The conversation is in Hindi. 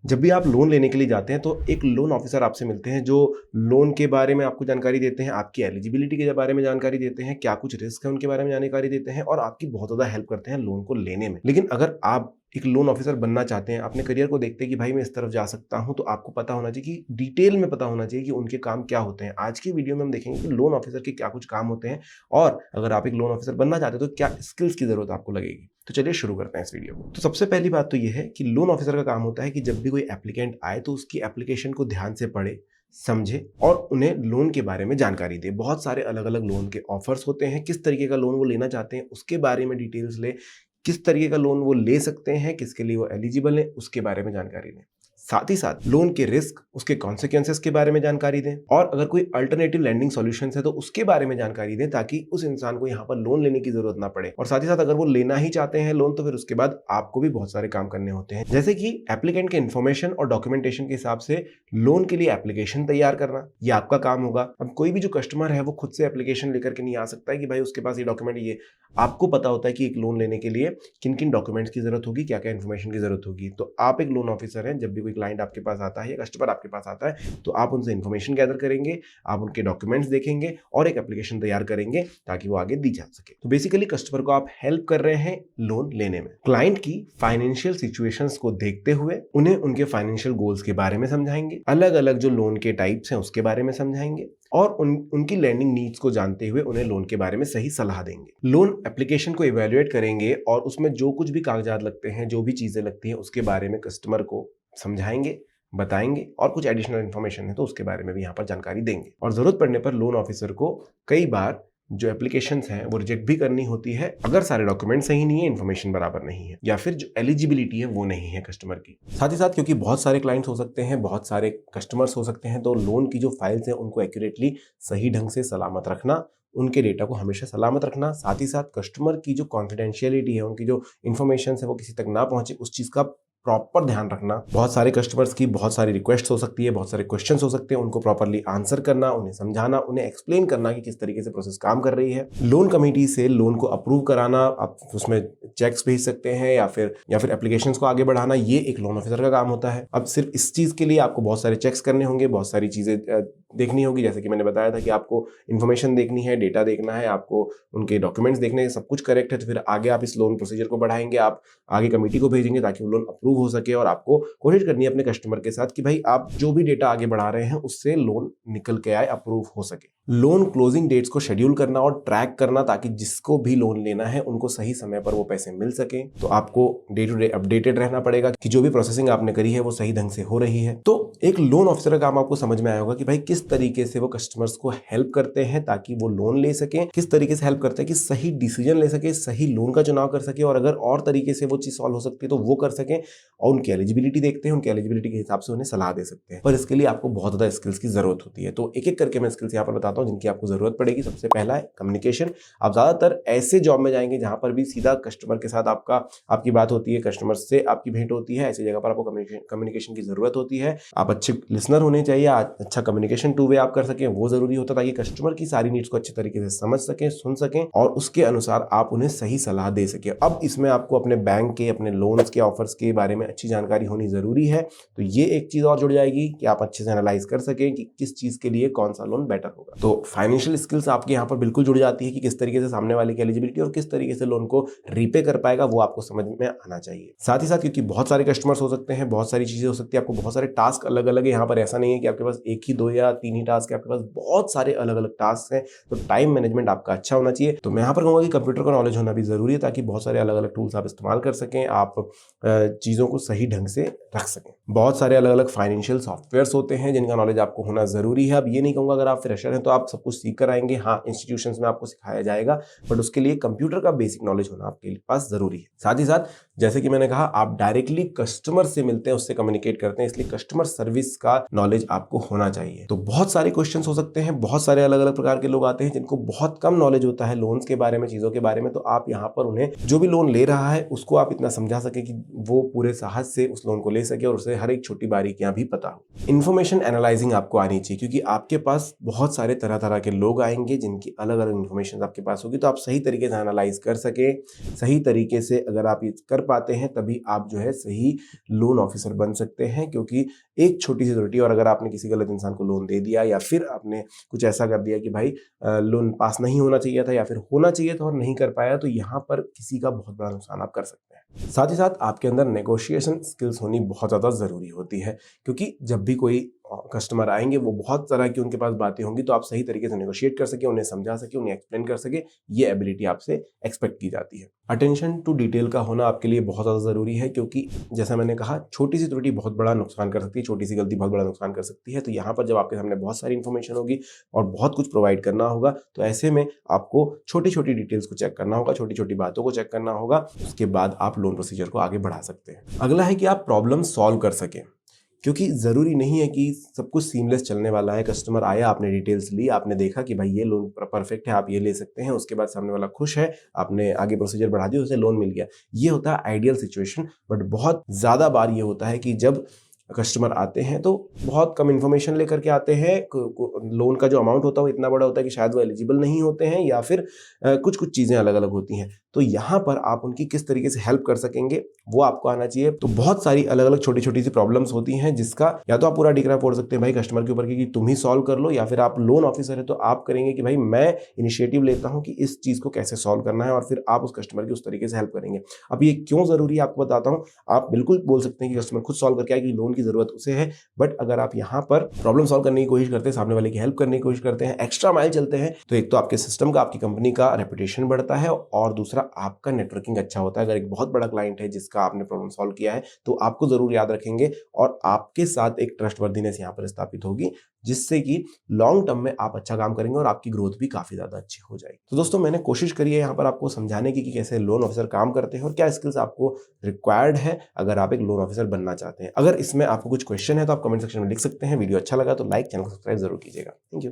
जब भी आप लोन लेने के लिए जाते हैं तो एक लोन ऑफिसर आपसे मिलते हैं जो लोन के बारे में आपको जानकारी देते हैं, आपकी एलिजिबिलिटी के बारे में जानकारी देते हैं, क्या कुछ रिस्क है उनके बारे में जानकारी देते हैं और आपकी बहुत ज़्यादा हेल्प करते हैं लोन को लेने में। लेकिन अगर आप एक लोन ऑफिसर बनना चाहते हैं, अपने करियर को देखते हैं कि भाई मैं इस तरफ जा सकता हूं, तो आपको पता होना चाहिए कि डिटेल में पता होना चाहिए कि उनके काम क्या होते हैं। आज की वीडियो में हम देखेंगे कि लोन ऑफिसर के क्या कुछ काम होते हैं और अगर आप एक लोन ऑफिसर बनना चाहते हैं तो क्या स्किल्स की जरूरत आपको लगेगी। तो चलिए शुरू करते हैं इस वीडियो को। तो सबसे पहली बात तो यह है कि लोन ऑफिसर का काम होता है कि जब भी कोई एप्लीकेंट आए तो उसकी एप्लीकेशन को ध्यान से पढ़े, समझे और उन्हें लोन के बारे में जानकारी दे। बहुत सारे अलग अलग लोन के ऑफर्स होते हैं, किस तरीके का लोन वो लेना चाहते हैं उसके बारे में डिटेल्स ले, किस तरीके का लोन वो ले सकते हैं, किसके लिए वो एलिजिबल है उसके बारे में जानकारी दें। साथ ही साथ लोन के रिस्क, उसके कॉन्सिक्वेंसेस के बारे में जानकारी दें और अगर कोई अल्टरनेटिव लैंडिंग सॉल्यूशंस है तो उसके बारे में जानकारी दें ताकि उस इंसान को यहाँ पर लोन लेने की जरूरत ना पड़े। और साथ ही साथ अगर वो लेना ही चाहते हैं लोन तो फिर उसके बाद आपको भी बहुत सारे काम करने होते हैं, जैसे कि एप्लीकेंट के इन्फॉर्मेशन और डॉक्यूमेंटेशन के हिसाब से लोन के लिए एप्लीकेशन तैयार करना, ये आपका काम होगा। अब कोई भी जो कस्टमर है वो खुद से एप्लीकेशन लेकर के नहीं आ सकता है कि भाई उसके पास ये डॉक्यूमेंट, ये आपको पता होता है कि एक लोन लेने के लिए किन किन डॉक्यूमेंट्स की जरूरत होगी, क्या क्या इन्फॉर्मेशन की जरूरत होगी। तो आप एक लोन ऑफिसर हैं, जब भी कोई क्लाइंट आपके पास आता है या कस्टमर आपके पास आता है तो आप उनसे इन्फॉर्मेशन गैदर करेंगे, आप उनके डॉक्यूमेंट्स देखेंगे और एक एप्लीकेशन तैयार करेंगे ताकि वो आगे दी जा सके। तो बेसिकली कस्टमर को आप हेल्प कर रहे हैं लोन लेने में। क्लाइंट की फाइनेंशियल सिचुएशंस को देखते हुए उन्हें उनके फाइनेंशियल गोल्स के बारे में समझाएंगे, अलग अलग जो लोन के टाइप्स हैं उसके बारे में समझाएंगे और उनकी लैंडिंग नीड्स को जानते हुए उन्हें लोन के बारे में सही सलाह देंगे। लोन एप्लीकेशन को इवैल्यूएट करेंगे और उसमें जो कुछ भी कागजात लगते हैं, जो भी चीजें लगती हैं उसके बारे में कस्टमर को समझाएंगे, बताएंगे और कुछ एडिशनल इन्फॉर्मेशन है तो उसके बारे में भी यहाँ पर जानकारी देंगे। और जरूरत पड़ने पर लोन ऑफिसर को कई बार जो एप्लीकेशंस हैं वो रिजेक्ट भी करनी होती है अगर सारे डॉक्यूमेंट सही नहीं है, इन्फॉर्मेशन बराबर नहीं है या फिर जो एलिजिबिलिटी है वो नहीं है कस्टमर की। साथ ही साथ क्योंकि बहुत सारे क्लाइंट्स हो सकते हैं, बहुत सारे कस्टमर्स हो सकते हैं, तो लोन की जो फाइल्स हैं उनको एक्यूरेटली सही ढंग से सलामत रखना, उनके डेटा को हमेशा सलामत रखना, साथ ही साथ कस्टमर की जो कॉन्फिडेंशियलिटी है, उनकी जो इन्फॉर्मेशन है वो किसी तक ना पहुंचे, उस चीज का प्रॉपर ध्यान रखना। बहुत सारे कस्टमर्स की बहुत सारी रिक्वेस्ट हो सकती है, बहुत सारे क्वेश्चंस हो सकते हैं, उनको प्रॉपर्ली आंसर करना, उन्हें समझाना, उन्हें एक्सप्लेन करना कि किस तरीके से प्रोसेस काम कर रही है। लोन कमेटी से लोन को अप्रूव कराना, आप उसमें चेक्स भेज सकते हैं या फिर एप्लीकेशंस को आगे बढ़ाना, ये एक लोन ऑफिसर का काम होता है। अब सिर्फ इस चीज के लिए आपको बहुत सारे चेक्स करने होंगे, बहुत सारी चीजें देखनी होगी, जैसे कि मैंने बताया था कि आपको इन्फॉर्मेशन देखनी है, डेटा देखना है, आपको उनके डॉक्यूमेंट्स देखने हैं, सब कुछ करेक्ट है तो फिर आगे आप इस लोन प्रोसीजर को बढ़ाएंगे, आप आगे कमेटी को भेजेंगे ताकि वो लोन अप्रूव हो सके। और आपको कोशिश करनी है अपने कस्टमर के साथ कि भाई आप जो भी डेटा आगे बढ़ा रहे हैं उससे लोन निकल के आए, अप्रूव हो सके। लोन क्लोजिंग डेट्स को शेड्यूल करना और ट्रैक करना ताकि जिसको भी लोन लेना है उनको सही समय पर वो पैसे मिल सके। तो आपको डे टू डे अपडेटेड रहना पड़ेगा कि जो भी प्रोसेसिंग आपने करी है वो सही ढंग से हो रही है। तो एक लोन ऑफिसर का काम आपको समझ में आया होगा कि भाई किस तरीके से वो कस्टमर्स को हेल्प करते हैं ताकि वो लोन ले सके, किस तरीके से हेल्प करते हैं कि सही डिसीजन ले सके, सही लोन का चुनाव कर सके और अगर और तरीके से वो चीज सॉल्व हो सकती है तो वो कर सके। और उनकी एलिजिबिलिटी देखते हैं, उनकी एलिजिबिलिटी के हिसाब से उन्हें सलाह दे सकते हैं। पर इसके लिए आपको बहुत ज्यादा स्किल्स की जरूरत होती है। तो एक एक करके मैं स्किल्स यहाँ पर बताता हूँ जिनकी आपको जरूरत पड़ेगी। सबसे पहला है कम्युनिकेशन। आप ज्यादातर ऐसे जॉब में जाएंगे जहां पर भी सीधा कस्टमर के साथ आपकी बात होती है, कस्टमर से आपकी भेंट होती है, ऐसी जगह पर आपको कम्युनिकेशन की जरूरत होती है। आप अच्छे लिसनर होने चाहिए, अच्छा कम्युनिकेशन टू वे आप कर सकें, वो जरूरी होता है ताकि कस्टमर की सारी नीड्स को अच्छे तरीके से समझ सकें, सुन सकें और उसके अनुसार आप उन्हें सही सलाह दे सकें। अब इसमें आपको अपने बैंक के, अपने लोन्स के ऑफर्स के बारे में अच्छी जानकारी होनी जरूरी है। तो ये एक चीज और जुड़ जाएगी कि आप अच्छे से एनालाइज कर सकें कि किस चीज के लिए कौन सा लोन बेटर होगा। तो फाइनेंशियल स्किल्स आपके यहाँ पर बिल्कुल जुड़ जाती है कि किस तरीके से सामने वाले की एलिजिबिलिटी और किस तरीके से लोन को रीपे कर पाएगा वो आपको समझ में आना चाहिए। साथ ही साथ क्योंकि बहुत सारे कस्टमर्स हो सकते हैं, बहुत सारी चीजें हो सकती है, आपको बहुत सारे टास्क अलग अलग है। यहाँ पर ऐसा नहीं है कि आपके पास एक ही, दो या तीन ही टास्क है, आपके पास बहुत सारे अलग अलग टास्क हैं। तो टाइम मैनेजमेंट आपका अच्छा होना चाहिए। तो मैं यहाँ पर कहूँगा कि कंप्यूटर का नॉलेज होना भी जरूरी है ताकि बहुत सारे अलग अलग टूल्स आप इस्तेमाल कर सकें, आप चीजों को सही ढंग से रख सकें। बहुत सारे अलग अलग फाइनेंशियल सॉफ्टवेयर्स होते हैं जिनका नॉलेज आपको होना जरूरी है। अब ये नहीं कहूंगा अगर आप फ्रेशर हैं तो आप सब कुछ सीख कर आएंगे, हाँ इंस्टीट्यूशंस में आपको सिखाया जाएगा, बट उसके लिए कंप्यूटर का बेसिक नॉलेज होना आपके पास जरूरी है। साथ ही साथ जैसे कि मैंने कहा, आप डायरेक्टली कस्टमर से मिलते हैं, उससे कम्युनिकेट करते हैं, इसलिए कस्टमर सर्विस का नॉलेज आपको होना चाहिए। तो बहुत सारे क्वेश्चंस हो सकते हैं, बहुत सारे अलग अलग प्रकार के लोग आते हैं जिनको बहुत कम नॉलेज होता है लोन्स के बारे में, चीजों के बारे में। तो आप यहाँ पर उन्हें जो भी लोन ले रहा है उसको आप इतना समझा सके कि वो पूरे साहस से उस लोन को ले सके और उसे हर एक छोटी बारीकियां भी पता हो। इन्फॉर्मेशन एनालाइजिंग आपको आनी चाहिए, क्योंकि आपके पास बहुत सारे तरह तरह के लोग आएंगे जिनकी अलग अलग इन्फॉर्मेशन आपके पास होगी, तो आप सही तरीके से एनालाइज कर सके। सही तरीके से अगर आप ये कर पाते हैं तभी आप जो है सही लोन ऑफिसर बन सकते हैं। क्योंकि एक छोटी सी त्रुटि और अगर आपने किसी गलत इंसान को लोन दे दिया या फिर आपने कुछ ऐसा कर दिया कि भाई लोन पास नहीं होना चाहिए था या फिर होना चाहिए था और नहीं कर पाया, तो यहाँ पर किसी का बहुत बड़ा नुकसान आप कर सकते हैं। साथ ही साथ आपके अंदर नेगोशिएशन स्किल्स होनी बहुत ज़्यादा ज़रूरी होती है, क्योंकि जब भी कोई कस्टमर आएंगे वो बहुत तरह की उनके पास बातें होंगी, तो आप सही तरीके से नेगोशिएट कर सके, उन्हें समझा सके, उन्हें एक्सप्लेन कर सके, ये एबिलिटी आपसे एक्सपेक्ट की जाती है। अटेंशन टू डिटेल का होना आपके लिए बहुत ज़्यादा ज़रूरी है, क्योंकि जैसा मैंने कहा छोटी सी त्रुटि बहुत बड़ा नुकसान कर सकती है, छोटी सी गलती बहुत बड़ा नुकसान कर सकती है। तो यहाँ पर जब आपके सामने बहुत सारी इन्फॉर्मेशन होगी और बहुत कुछ प्रोवाइड करना होगा, तो ऐसे में आपको छोटी छोटी डिटेल्स को चेक करना होगा, छोटी छोटी बातों को चेक करना होगा, उसके बाद आप लोन प्रोसीजर को आगे बढ़ा सकते हैं। अगला है कि आप प्रॉब्लम सॉल्व कर सकें, क्योंकि ज़रूरी नहीं है कि सब कुछ सीमलेस चलने वाला है। कस्टमर आया, आपने डिटेल्स ली, आपने देखा कि भाई ये लोन परफेक्ट है, आप ये ले सकते हैं, उसके बाद सामने वाला खुश है, आपने आगे प्रोसीजर बढ़ा दिया, उसे लोन मिल गया। ये होता है आइडियल सिचुएशन। बट बहुत ज़्यादा बार ये होता है कि जब कस्टमर आते हैं तो बहुत कम इन्फॉर्मेशन लेकर के आते हैं, लोन का जो अमाउंट होता है वो इतना बड़ा होता है कि शायद वो एलिजिबल नहीं होते हैं, या फिर कुछ कुछ चीज़ें अलग अलग होती हैं। तो यहाँ पर आप उनकी किस तरीके से हेल्प कर सकेंगे वो आपको आना चाहिए। तो बहुत सारी अलग अलग छोटी छोटी सी प्रॉब्लम्स होती हैं, जिसका या तो आप पूरा डिकरा फोड़ सकते हैं भाई कस्टमर के ऊपर कि तुम ही सॉल्व कर लो, या फिर आप लोन ऑफिसर है तो आप करेंगे कि भाई मैं इनिशिएटिव लेता हूँ कि इस चीज़ को कैसे सॉल्व करना है, और फिर आप उस कस्टमर की उस तरीके से हेल्प करेंगे। अब ये क्यों ज़रूरी है आपको बताता हूँ। आप बिल्कुल बोल सकते हैं कि कस्टमर खुद सॉल्व करके आएगी, लोन की ज़रूरत उसे है, बट अगर आप यहाँ पर प्रॉब्लम सॉल्व करने की कोशिश करते हैं, सामने वाले की हेल्प करने की कोशिश करते हैं, एक्स्ट्रा माइल चलते हैं, तो एक तो आपके सिस्टम का, आपकी कंपनी का रेपुटेशन बढ़ता है, और दूसरा आपका नेटवर्किंग अच्छा होता है। अगर एक बहुत बड़ा क्लाइंट है जिसका आपने प्रॉब्लम सॉल्व किया है तो आपको जरूर याद रखेंगे, और आपके साथ एक ट्रस्टवर्दीनेस यहाँ पर स्थापित होगी, जिससे कि लॉन्ग टर्म में आप अच्छा काम करेंगे और आपकी ग्रोथ भी काफी ज्यादा अच्छी हो जाएगी। तो दोस्तों मैंने कोशिश करी है यहाँ पर आपको समझाने की कि कैसे लोन ऑफिसर काम करते हैं और क्या स्किल्स आपको रिक्वायर्ड है अगर आप एक लोन ऑफिसर बनना चाहते हैं। अगर इसमें आपको कुछ क्वेश्चन है तो आप कमेंट सेक्शन में लिख सकते हैं। वीडियो अच्छा लगा तो लाइक, चैनल को सब्सक्राइब जरूर कीजिएगा। Thank you.